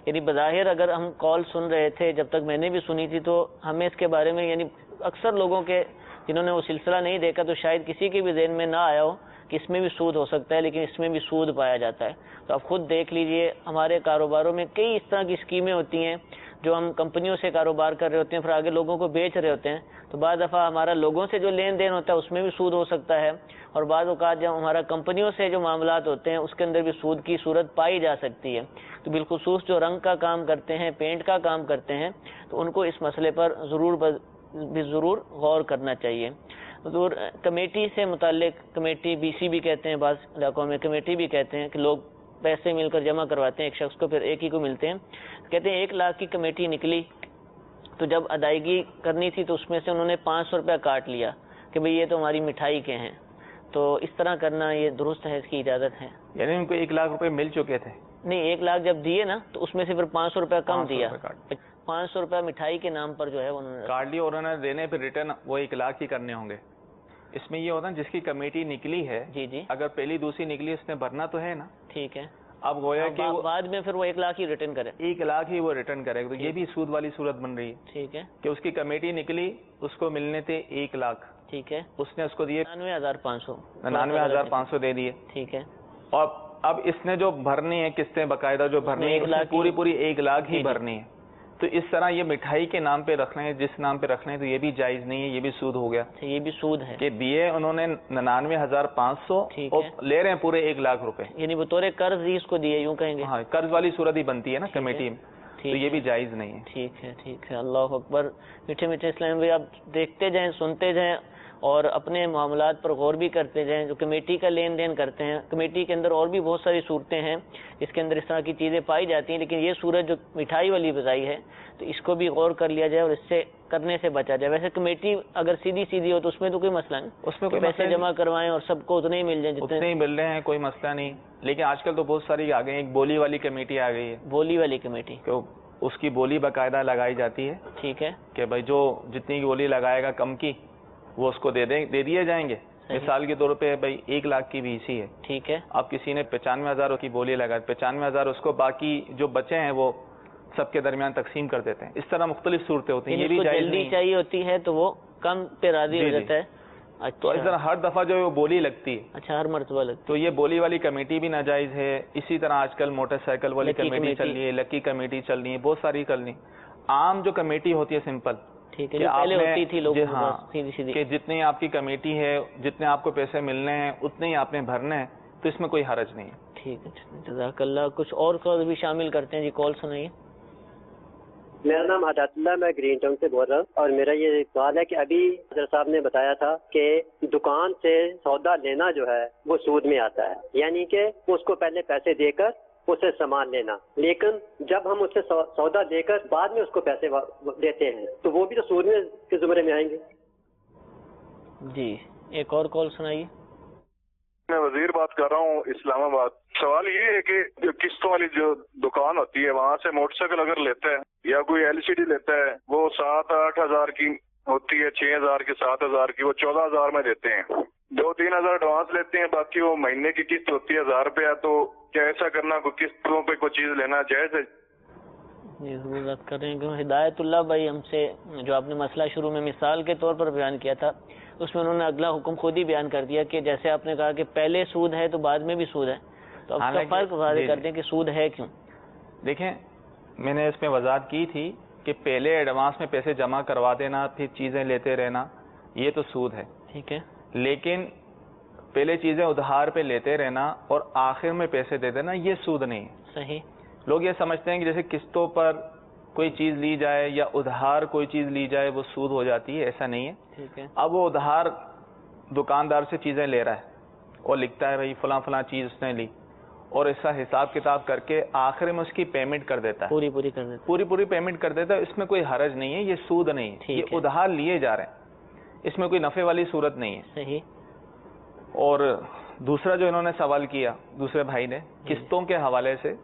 یعنی بظاہر اگر ہم کال سن رہے تھے، جب تک میں نے بھی سنی تھی، تو ہمیں اس کے بارے میں یعنی اکثر لوگوں کے جنہوں نے وہ سلسلہ نہیں دیکھا تو شاید کسی کے بھی ذہن میں نہ آیا ہو کہ اس میں بھی سود ہو سکتا ہے، لیکن اس میں بھی سود پایا جاتا ہے. تو آپ خود دیکھ لیجئے، ہمارے کاروباروں میں کئی اس طرح کی اسکیمیں ہوتی ہیں جو ہم کمپنیوں سے کاروبار کر رہے ہوتے ہیں، پھر آگے لوگوں کو بیچ رہے ہوتے ہیں. تو بعض دفعہ ہمارا لوگوں سے جو لین دین ہوتا ہے اس میں بھی سود ہو سکتا ہے، اور بعض اوقات جب ہمارا کمپنیوں سے جو معاملات ہوتے ہیں اس کے اندر بھی سود کی صورت پائی جا سکتی ہے. تو بالخصوص جو رنگ کا کام کرتے ہیں، پینٹ کا کام کرتے ہیں، تو ان کو اس مسئلے پر ضرور غور کرنا چاہیے. حضور، کمیٹی سے متعلق، کمیٹی BC بھی کہتے ہیں، بعض علاقوں میں کمیٹی بھی کہتے ہیں، کہ لوگ پیسے مل کر جمع کرواتے ہیں ایک شخص کو، پھر ایک ہی کو ملتے ہیں. کہتے ہیں 1 لاکھ کی کمیٹی نکلی، تو جب ادائیگی کرنی تھی تو اس میں سے انہوں نے 500 روپیہ کاٹ لیا کہ بھئی یہ تو ہماری مٹھائی کے ہیں. تو اس طرح کرنا یہ درست ہے، اس کی اجازت ہے؟ یعنی ان کو 1 لاکھ روپے مل چکے تھے؟ نہیں، 1 لاکھ جب دیے نا تو اس میں سے پھر 500 روپیہ کم دیا، 500 روپیہ مٹھائی کے نام پر جو ہے انہوں نے کاٹ لیا، اور انہوں نے دینے پھر ریٹرن وہ 1 لاکھ ہی کرنے ہوں گے. اس میں یہ ہوتا ہے جس کی کمیٹی نکلی ہے، جی، اگر پہلی دوسری نکلی اس نے بھرنا تو ہے نا. ٹھیک ہے. اب گویا کہ بعد میں پھر وہ 1 لاکھ ہی ریٹرن کرے، 1 لاکھ ہی وہ ریٹرن کرے. تو یہ بھی سود والی صورت بن رہی ہے. ٹھیک ہے، کہ اس کی کمیٹی نکلی، اس کو ملنے تھے 1 لاکھ. ٹھیک ہے، اس نے اس کو دیے 99,500 دے دیے. ٹھیک ہے. اور اب اس نے جو بھرنی ہے قسطیں باقاعدہ جو بھرنی ہے، پوری 1 لاکھ ہی بھرنی ہے. تو اس طرح یہ مٹھائی کے نام پہ رکھنا ہے، جس نام پہ رکھنا ہے، تو یہ بھی جائز نہیں ہے، یہ بھی سود ہو گیا. یہ بھی سود ہے کہ دیے انہوں نے 99,500 اور لے رہے ہیں پورے 1 لاکھ روپے، یعنی بطور قرض ہی اس کو دیے، یوں کہیں گے. ہاں، قرض والی صورت ہی بنتی ہے نا کمیٹی میں، تو یہ بھی جائز نہیں ہے. ٹھیک ہے، ٹھیک ہے. اللہ اکبر. میٹھے میٹھے اسلام بھائی، آپ دیکھتے جائیں، سنتے جائیں، اور اپنے معاملات پر غور بھی کرتے جائیں. جو کمیٹی کا لین دین کرتے ہیں، کمیٹی کے اندر اور بھی بہت ساری صورتیں ہیں جس کے اندر اس طرح کی چیزیں پائی جاتی ہیں، لیکن یہ صورت جو مٹھائی والی بتائی ہے تو اس کو بھی غور کر لیا جائے اور اس سے کرنے سے بچا جائے. ویسے کمیٹی اگر سیدھی ہو تو اس میں تو کوئی مسئلہ نہیں، اس میں کوئی پیسے جمع کروائیں اور سب کو اتنے ہی مل جائیں، جتنے ہی مل رہے ہیں، کوئی مسئلہ نہیں. لیکن آج کل تو بہت ساری آ گئی ہیں. ایک بولی والی کمیٹی آ گئی ہے. بولی والی کمیٹی، اس کی بولی باقاعدہ لگائی جاتی ہے. ٹھیک ہے، کہ بھائی جو جتنی بولی لگائے گا کم کی، وہ اس کو دے دیے جائیں گے. مثال کے طور پہ بھائی 1 لاکھ کی BC ہے. ٹھیک ہے. اب کسی نے 95,000 کی بولی لگائی، 95,000 اس کو، باقی جو بچے ہیں وہ سب کے درمیان تقسیم کر دیتے ہیں. اس طرح مختلف صورتیں ہوتی ہیں. یہ بھی جلدی چاہیے ہوتی ہے تو وہ کم پہ راضی ہو جاتا ہے. تو اس طرح ہر دفعہ جو وہ بولی لگتی ہے، اچھا، ہر مرتبہ لگتی ہے، تو یہ بولی والی کمیٹی بھی ناجائز ہے. اسی طرح آج کل موٹر سائیکل والی کمیٹی چل رہی ہے، لکی کمیٹی چل رہی ہے، بہت ساری چل رہی. عام جو کمیٹی ہوتی ہے سمپل، ٹھیک ہے، پہلے ہوتی تھی لوگوں کے پاس سیدھی سیدھی، کہ جتنی آپ کی کمیٹی ہے، جتنے آپ کو پیسے ملنے ہیں اتنے ہی آپ نے بھرنے ہیں، تو اس میں کوئی حرج نہیں ہے. ٹھیک ہے، جزاک اللہ. کچھ اور کال بھی شامل کرتے ہیں. جی، کال سنائیے. میرا نام ہدایت اللہ، میں گرین ٹاؤن سے بول رہا ہوں، اور میرا یہ سوال ہے کہ ابھی حضرت صاحب نے بتایا تھا کہ دکان سے سودا لینا جو ہے وہ سود میں آتا ہے، یعنی کہ اس کو پہلے پیسے دے کر اسے سامان لینا، لیکن جب ہم اس سے سودا لے کر بعد میں اس کو پیسے دیتے ہیں تو وہ بھی تو سود میں کے زمرے میں آئیں گے. جی، ایک اور کال سنائیے. میں وزیر بات کر رہا ہوں، اسلام آباد. سوال یہ ہے کہ جو قسطوں والی جو دکان ہوتی ہے وہاں سے موٹر سائیکل اگر لیتا ہے یا کوئی LCD لیتا ہے، وہ 7-8 ہزار کی ہوتی ہے، 6 ہزار کی، 7 ہزار کی، وہ 14 ہزار میں دیتے ہیں. 2-3 ہزار ایڈوانس لیتے ہیں، باقی وہ مہینے کی قسط ہوتی ہے 1000 روپیہ. تو کیا ایسا کرنا، کوئی قسطوں پہ کوئی چیز لینا جائز ہے؟ جی، ضرور رد کر رہے ہیں. کہ ہدایت اللہ بھائی ہم سے جو آپ نے مسئلہ شروع میں مثال کے طور پر بیان کیا تھا، اس میں انہوں نے اگلا حکم خود ہی بیان کر دیا کہ جیسے آپ نے کہا کہ پہلے سود ہے تو بعد میں بھی سود ہے، تو اب کا فرق واضح کر دیں کہ سود ہے کیوں. دیکھیں، میں نے اس میں وضاحت کی تھی کہ پہلے ایڈوانس میں پیسے جمع کروا دینا، پھر چیزیں لیتے رہنا، یہ تو سود ہے. ٹھیک ہے. لیکن پہلے چیزیں ادھار پہ لیتے رہنا اور آخر میں پیسے دے دینا، یہ سود نہیں ہے. صحیح. لوگ یہ سمجھتے ہیں کہ جیسے قسطوں پر کوئی چیز لی جائے یا ادھار کوئی چیز لی جائے وہ سود ہو جاتی ہے، ایسا نہیں ہے. ٹھیک ہے. اب وہ ادھار دکاندار سے چیزیں لے رہا ہے اور لکھتا ہے بھائی فلاں فلاں چیز اس نے لی، اور ایسا حساب کتاب کر کے آخر میں اس کی پیمنٹ کر دیتا ہے، پوری کر دیتا ہے. پوری پیمنٹ کر دیتا ہے. اس میں کوئی حرج نہیں ہے، یہ سود نہیں ہے، یہ ادھار لیے جا رہے ہیں، اس میں کوئی نفع والی صورت نہیں ہے. صحیح. اور دوسرا جو انہوں نے سوال کیا دوسرے بھائی نے قسطوں کے حوالے سے،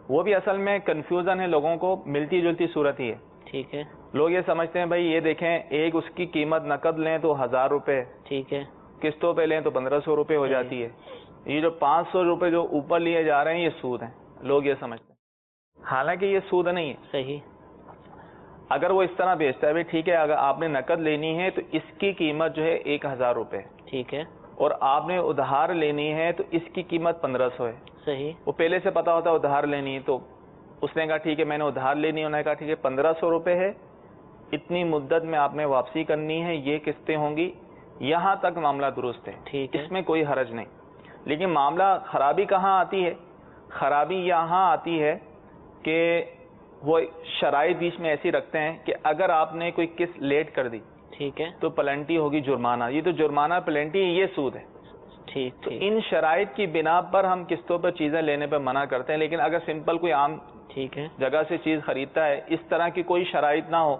وہ بھی اصل میں کنفیوژن ہے لوگوں کو، ملتی جلتی صورت ہی ہے. ٹھیک ہے. لوگ یہ سمجھتے ہیں بھائی یہ دیکھیں ایک اس کی قیمت نقد لیں تو 1000 روپے، ٹھیک ہے، قسطوں پہ لیں تو 1500 روپے ہو جاتی ہے. یہ جو 500 روپے جو اوپر لیے جا رہے ہیں یہ سود ہیں، لوگ یہ سمجھتے ہیں، حالانکہ یہ سود نہیں ہے. صحیح. اگر وہ اس طرح بیچتا ہے بھائی ٹھیک ہے اگر آپ نے نقد لینی ہے تو اس کی قیمت جو ہے 1000 روپے ہے، ٹھیک ہے، اور آپ نے ادھار لینی ہے تو اس کی قیمت 1500 ہے. صحیح. وہ پہلے سے پتا ہوتا ہے ادھار لینی ہے، تو اس نے کہا ٹھیک ہے میں نے ادھار لینی ہے، انہوں نے کہا ٹھیک ہے 1500 روپے ہے، اتنی مدت میں آپ نے واپسی کرنی ہے، یہ قسطیں ہوں گی. یہاں تک معاملہ درست ہے، ٹھیک ہے، اس میں کوئی حرج نہیں. لیکن معاملہ خرابی کہاں آتی ہے؟ خرابی یہاں آتی ہے کہ وہ شرائط بیچ میں ایسی رکھتے ہیں کہ اگر آپ نے کوئی قسط لیٹ کر دی ٹھیک ہے، تو پلنٹی ہوگی جرمانہ. یہ تو جرمانہ پلنٹی یہ سود ہے. ٹھیک. تو ان شرائط کی بنا پر ہم قسطوں پر چیزیں لینے پہ منع کرتے ہیں. لیکن اگر سمپل کوئی عام ٹھیک ہے، جگہ سے چیز خریدتا ہے، اس طرح کی کوئی شرائط نہ ہو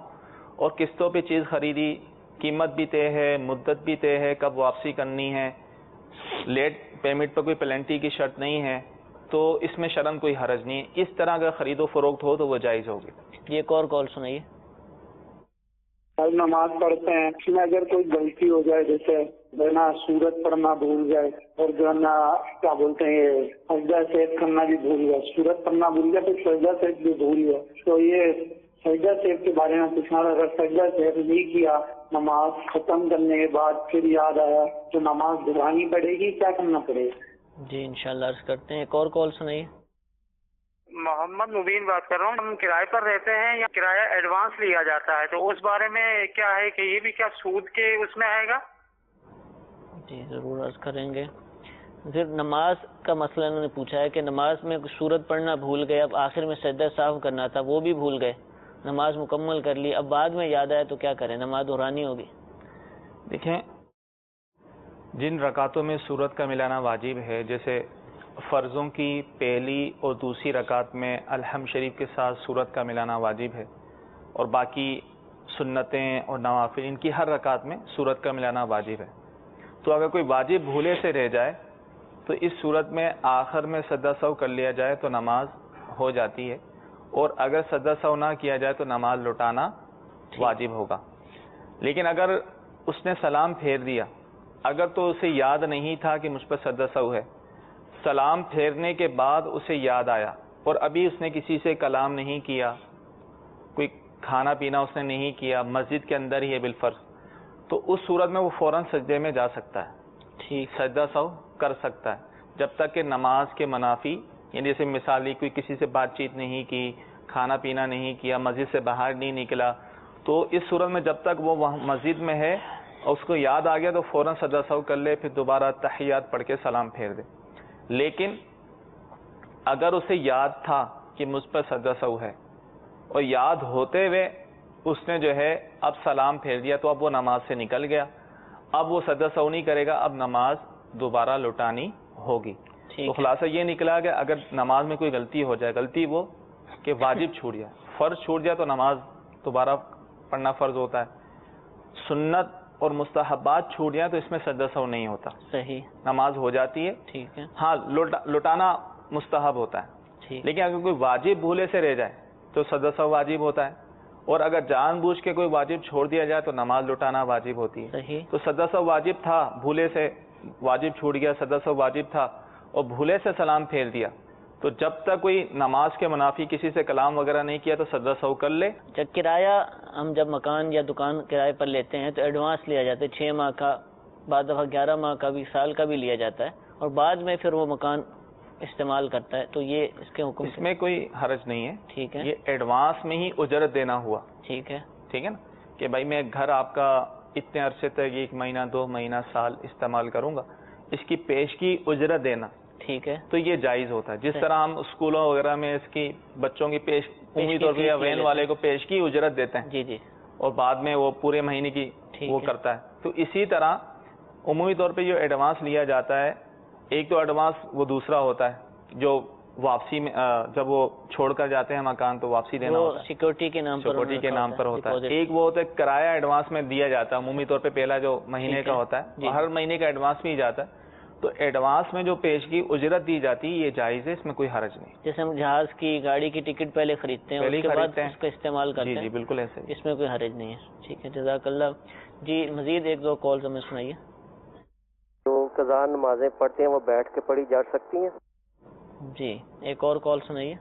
اور قسطوں پہ چیز خریدی، قیمت بھی طے ہے، مدت بھی طے ہے، کب واپسی کرنی ہے، لیٹ پیمنٹ پر کوئی پلنٹی کی شرط نہیں ہے، تو اس میں شرعاً کوئی حرج نہیں ہے. اس طرح اگر خرید و فروخت ہو تو وہ جائز ہوگی. یہ ایک اور کال سنائیے. نماز پڑھتے ہیں اس میں اگر کوئی غلطی ہو جائے، جیسے جو ہے نا سورت پڑھنا بھول جائے اور جو ہے نا کیا بولتے ہیں یہ سجدہ سیف کرنا بھی بھول جائے، سورت پڑھنا بھول جائے تو سجدہ سیف بھی بھول جائے، تو یہ سجدہ سیف کے بارے میں پوچھنا، اگر سجدہ سیف نہیں کیا نماز ختم کرنے کے بعد پھر یاد آیا تو نماز دہرانی پڑے گی، کیا کرنا پڑے گا؟ جی انشاءاللہ عرض کرتے ہیں. ایک اور کال سنائیے. محمد مبین بات کر رہا ہوں. ہم کرائے پر رہتے ہیں یا کرایہ ایڈوانس لیا جاتا ہے، تو اس بارے میں کیا ہے کہ یہ بھی کیا سود کے اس میں آئے گا؟ جی ضرور عرض کریں گے. صرف نماز کا مسئلہ انہوں نے پوچھا ہے کہ نماز میں سورت پڑھنا بھول گئے، اب آخر میں سجدہ صاف کرنا تھا وہ بھی بھول گئے، نماز مکمل کر لی، اب بعد میں یاد آیا تو کیا کریں، نماز دہرانی ہوگی؟ دیکھیں جن رکعتوں میں سورت کا ملانا واجب ہے، جیسے فرضوں کی پہلی اور دوسری رکعت میں الحمد شریف کے ساتھ سورت کا ملانا واجب ہے، اور باقی سنتیں اور نوافل ان کی ہر رکعت میں سورت کا ملانا واجب ہے. تو اگر کوئی واجب بھولے سے رہ جائے تو اس صورت میں آخر میں سجدہ سہو کر لیا جائے تو نماز ہو جاتی ہے، اور اگر سجدہ سہو نہ کیا جائے تو نماز لوٹانا واجب ہوگا. لیکن اگر اس نے سلام پھیر دیا، اگر تو اسے یاد نہیں تھا کہ مجھ پر سجدہ سہو ہے، سلام پھیرنے کے بعد اسے یاد آیا اور ابھی اس نے کسی سے کلام نہیں کیا، کوئی کھانا پینا اس نے نہیں کیا، مسجد کے اندر ہی ہے بالفرض، تو اس صورت میں وہ فوراً سجدے میں جا سکتا ہے، ٹھیک سجدہ سہو کر سکتا ہے، جب تک کہ نماز کے منافی، یعنی جیسے مثالی کوئی کسی سے بات چیت نہیں کی، کھانا پینا نہیں کیا، مسجد سے باہر نہیں نکلا، تو اس صورت میں جب تک وہ وہاں مسجد میں ہے اور اس کو یاد آ گیا تو فوراً سجدہ سہو کر لے، پھر دوبارہ تحیات پڑھ کے سلام پھیر دے. لیکن اگر اسے یاد تھا کہ مجھ پر سجدہ سہو ہے اور یاد ہوتے ہوئے اس نے جو ہے اب سلام پھیر دیا تو اب وہ نماز سے نکل گیا، اب وہ سجدہ سہو نہیں کرے گا، اب نماز دوبارہ لوٹانی ہوگی. تو خلاصہ یہ نکلا کہ اگر نماز میں کوئی غلطی ہو جائے، غلطی وہ کہ واجب چھوٹ جائے، فرض چھوٹ جائے تو نماز دوبارہ پڑھنا فرض ہوتا ہے، سنت اور مستحبات چھوٹ جائیں تو اس میں سجدہ سہو نہیں ہوتا، صحیح نماز ہو جاتی ہے. ٹھیک ہے، ہاں لوٹانا مستحب ہوتا ہے، لیکن اگر کوئی واجب بھولے سے رہ جائے تو سجدہ سہو واجب ہوتا ہے، اور اگر جان بوجھ کے کوئی واجب چھوڑ دیا جائے تو نماز لوٹانا واجب ہوتی ہے. تو سجدہ سہو واجب تھا، بھولے سے واجب چھوٹ گیا، سجدہ سہو واجب تھا اور بھولے سے سلام پھیر دیا، تو جب تک کوئی نماز کے منافی کسی سے کلام وغیرہ نہیں کیا تو سجدہ سہو کر لے. جب کرایہ ہم جب مکان یا دکان کرائے پر لیتے ہیں تو ایڈوانس لیا جاتا ہے، 6 ماہ کا، بعض دفعہ 11 ماہ کا بھی، سال کا بھی لیا جاتا ہے، اور بعد میں پھر وہ مکان استعمال کرتا ہے، تو یہ اس کے حکم اس میں کوئی حرج نہیں ہے. ٹھیک ہے، یہ ایڈوانس میں ہی اجرت دینا ہوا. ٹھیک ہے، ٹھیک ہے نا، کہ بھائی میں گھر آپ کا اتنے عرصے تک 1 مہینہ 2 مہینہ سال استعمال کروں گا، اس کی پیشگی اجرت دینا. ٹھیک ہے، تو یہ جائز ہوتا ہے. جس طرح ہم اسکولوں وغیرہ میں اس کی بچوں کی عمومی طور پہ یا وین والے کو پیش کی اجرت دیتے ہیں جی جی، اور بعد میں وہ پورے مہینے کی وہ کرتا ہے، تو اسی طرح عمومی طور پہ جو ایڈوانس لیا جاتا ہے، ایک تو ایڈوانس وہ دوسرا ہوتا ہے جو واپسی میں جب وہ چھوڑ کر جاتے ہیں مکان تو واپسی دینا ہوتا ہے، سیکورٹی کے نام پر ہوتا ہے. ایک وہ ہوتا ہے کرایہ ایڈوانس میں دیا جاتا ہے، عمومی طور پہ پہلا جو مہینے کا ہوتا ہے ہر مہینے کا ایڈوانس بھی جاتا ہے. تو ایڈوانس میں جو پیشگی اجرت دی جاتی ہے یہ جائز ہے، اس میں کوئی حرج نہیں. جیسے ہم جہاز کی گاڑی کی ٹکٹ پہلے خریدتے ہیں، اس کے بعد اس کا استعمال کرتے ہیں. جی بالکل ایسے، اس میں کوئی حرج نہیں ہے. ٹھیک ہے، جزاک اللہ. جی مزید ایک دو کالز ہمیں سنائیے. جو قضا نمازیں پڑھتے ہیں وہ بیٹھ کے پڑھی جا سکتی ہیں؟ جی ایک اور کال سنائیے.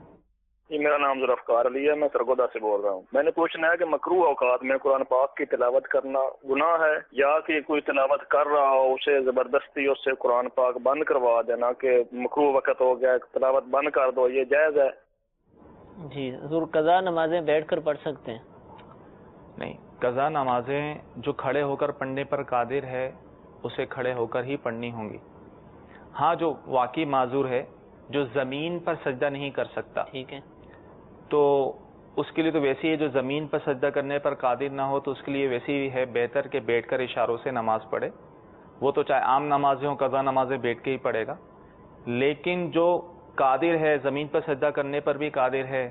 جی میرا نام ذوالفقار علی ہے، میں سرگودا سے بول رہا ہوں. میں نے پوچھنا ہے کہ مکروہ اوقات میں قرآن پاک کی تلاوت کرنا گناہ ہے، یا کہ کوئی تلاوت کر رہا ہو اسے زبردستی اس سے قرآن پاک بند کروا دینا کہ مکروہ وقت ہو گیا تلاوت بند کر دو، یہ جائز ہے؟ جی حضور قضا نمازیں بیٹھ کر پڑھ سکتے ہیں؟ نہیں، قضا نمازیں جو کھڑے ہو کر پڑھنے پر قادر ہے اسے کھڑے ہو کر ہی پڑھنی ہوں گی. ہاں جو واقعی معذور ہے جو زمین پر سجدہ نہیں کر سکتا، ٹھیک ہے، تو اس کے لیے تو ویسے ہی جو زمین پر سجدہ کرنے پر قادر نہ ہو تو اس کے لیے ویسے ہی ہے بہتر کہ بیٹھ کر اشاروں سے نماز پڑھے. وہ تو چاہے عام نمازیں ہوں قضا نمازیں بیٹھ کے ہی پڑھے گا. لیکن جو قادر ہے زمین پر سجدہ کرنے پر بھی قادر ہے،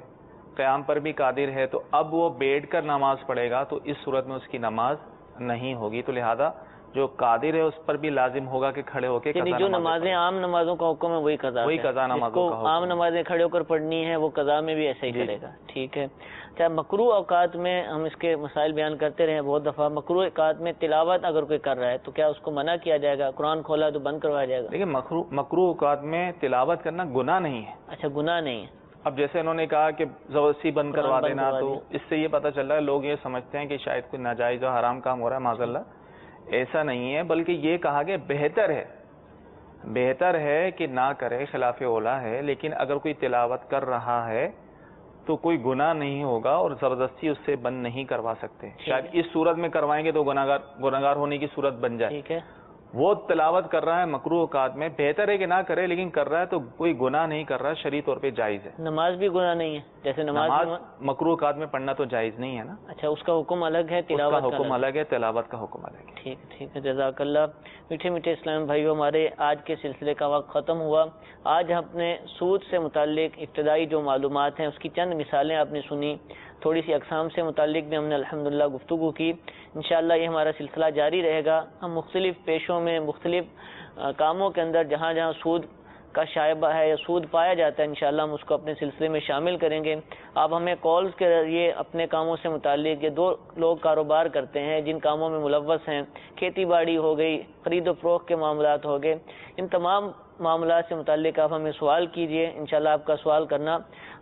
قیام پر بھی قادر ہے، تو اب وہ بیٹھ کر نماز پڑھے گا تو اس صورت میں اس کی نماز نہیں ہوگی. تو لہذا جو قادر ہے اس پر بھی لازم ہوگا کہ کھڑے ہو کے یعنی جو نمازیں عام نمازوں کا حکم ہے وہی قضا نمازوں کا حکم، عام نمازیں کھڑے ہو کر پڑھنی ہے وہ قضا میں بھی ایسا ہی کرے گا. ٹھیک ہے. اچھا مکروہ اوقات میں ہم اس کے مسائل بیان کرتے رہے ہیں بہت دفعہ. مکروہ اوقات میں تلاوت اگر کوئی کر رہا ہے تو کیا اس کو منع کیا جائے گا؟ قرآن کھولا تو بند کروایا جائے گا؟ لیکن مکروہ اوقات میں تلاوت کرنا گناہ نہیں ہے. اچھا گناہ نہیں ہے. اب جیسے انہوں نے کہا کہ زبردستی بند کروا دینا، تو اس سے یہ پتہ چل رہا ہے لوگ یہ سمجھتے ہیں کہ شاید کوئی ناجائز اور حرام کام ہو رہا ہے. معاذ اللہ ایسا نہیں ہے، بلکہ یہ کہا کہ بہتر ہے کہ نہ کرے، خلاف اولا ہے. لیکن اگر کوئی تلاوت کر رہا ہے تو کوئی گناہ نہیں ہوگا اور زبردستی اس سے بند نہیں کروا سکتے. شاید اس صورت میں کروائیں گے تو گناہگار ہونے کی صورت بن جائے. ٹھیک ہے. وہ تلاوت کر رہا ہے مکروہ اوقات میں، بہتر ہے کہ نہ کرے، لیکن کر رہا ہے تو کوئی گناہ نہیں کر رہا، شرعی طور پہ جائز ہے. نماز بھی گناہ نہیں ہے؟ جیسے نماز مکروہ اوقات میں پڑھنا تو جائز نہیں ہے نا. اچھا اس کا حکم الگ ہے، تلاوت کا حکم الگ ہے، تلاوت کا حکم الگ ہے. ٹھیک ہے، جزاک اللہ. میٹھے میٹھے اسلام بھائیو، ہمارے آج کے سلسلے کا وقت ختم ہوا. آج ہم نے سود سے متعلق ابتدائی جو معلومات ہیں اس کی چند مثالیں آپ نے سنی، تھوڑی سی اقسام سے متعلق بھی ہم نے الحمدللہ گفتگو کی. انشاءاللہ یہ ہمارا سلسلہ جاری رہے گا. ہم مختلف پیشوں میں مختلف کاموں کے اندر جہاں جہاں سود کا شائبہ ہے یا سود پایا جاتا ہے انشاءاللہ ہم اس کو اپنے سلسلے میں شامل کریں گے. آپ ہمیں کالز کے ذریعے اپنے کاموں سے متعلق، یہ دو لوگ کاروبار کرتے ہیں جن کاموں میں ملوث ہیں، کھیتی باڑی ہو گئی، خرید و فروخت کے معاملات ہو گئے، ان تمام معاملات سے متعلق آپ ہمیں سوال کیجئے. انشاءاللہ آپ کا سوال کرنا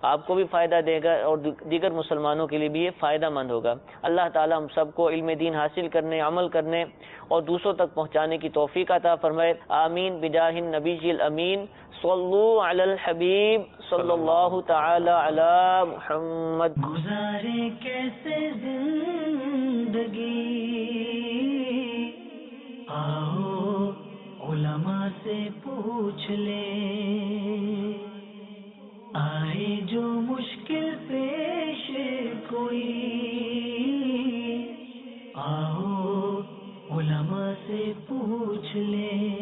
آپ کو بھی فائدہ دے گا اور دیگر مسلمانوں کے لیے بھی یہ فائدہ مند ہوگا. اللہ تعالی ہم سب کو علم دین حاصل کرنے، عمل کرنے اور دوسروں تک پہنچانے کی توفیق عطا فرمائے. آمین بجاہ النبی الامین. صلو علی الحبیب صلی اللہ تعالی علی محمد. گزارے کیسے زندگی، آؤ علماء سے پوچھ لیں. آئے جو مشکل پیش کوئی، آؤ علماء سے پوچھ لیں.